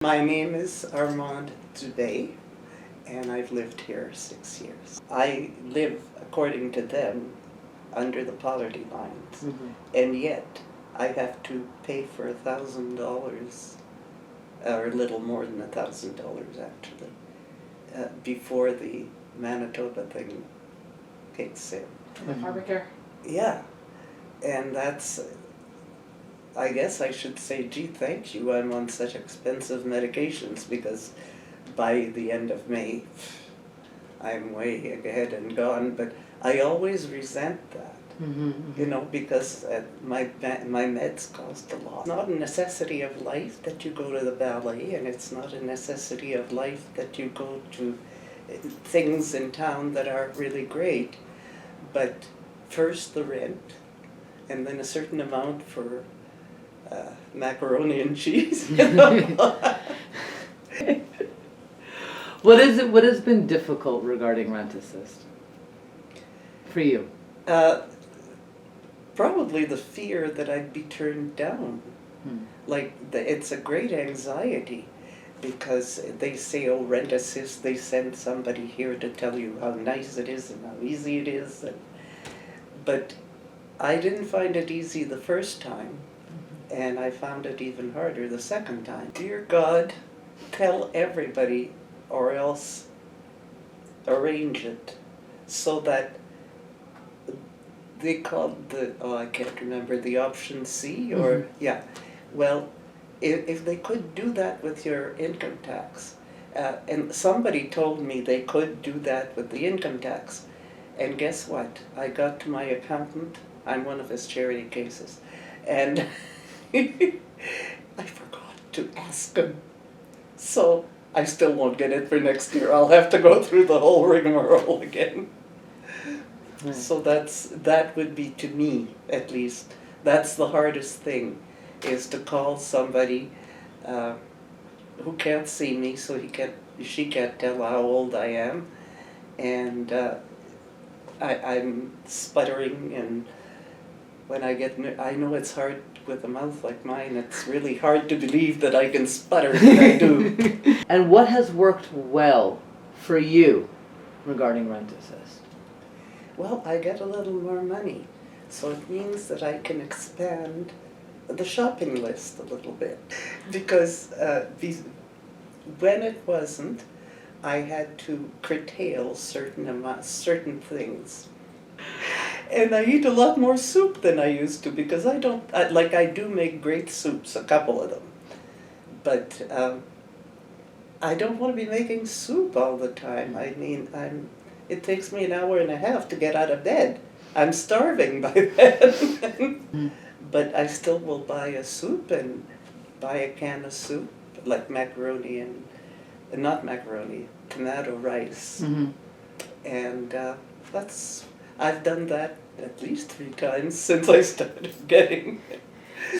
My name is Armande today, and I've lived here 6 years. I live, according to them, under the poverty lines, and yet I have to pay for $1,000, or a little more than $1,000 actually, before the Manitoba thing kicks in. Arbiter. Yeah, and that's, I guess I should say, gee, thank you, I'm on such expensive medications, because by the end of May, I'm way ahead and gone, but I always resent that, you know, because my meds cost a lot. It's not a necessity of life that you go to the ballet, and it's not a necessity of life that you go to things in town that are really great, but first the rent, and then a certain amount for macaroni and cheese. What has been difficult regarding Rent Assist for you? Probably the fear that I'd be turned down. Like, it's a great anxiety, because they say, oh, Rent Assist, they send somebody here to tell you how nice it is and how easy it is. But I didn't find it easy the first time, and I found it even harder the second time. Dear God, tell everybody, or else arrange it so that they called I can't remember, the option C, or, yeah. Well, if they could do that with your income tax, and somebody told me they could do that with the income tax, and guess what? I got to my accountant, I'm one of his charity cases, and I forgot to ask him. So I still won't get it for next year. I'll have to go through the whole rigmarole again. Right. So that would be, to me at least, that's the hardest thing, is to call somebody who can't see me, so she can't tell how old I am, and I'm sputtering, and when I get, I know it's hard with a mouth like mine, it's really hard to believe that I can sputter, but I do. And what has worked well for you regarding Rent Assist? Well, I get a little more money, so it means that I can expand the shopping list a little bit, because when it wasn't, I had to curtail certain things. And I eat a lot more soup than I used to, because I do make great soups, a couple of them, but I don't want to be making soup all the time. I mean, it takes me an hour and a half to get out of bed. I'm starving by then. But I still will buy a soup and buy a can of soup, like macaroni and, not macaroni, tomato rice. And I've done that at least 3 times since I started getting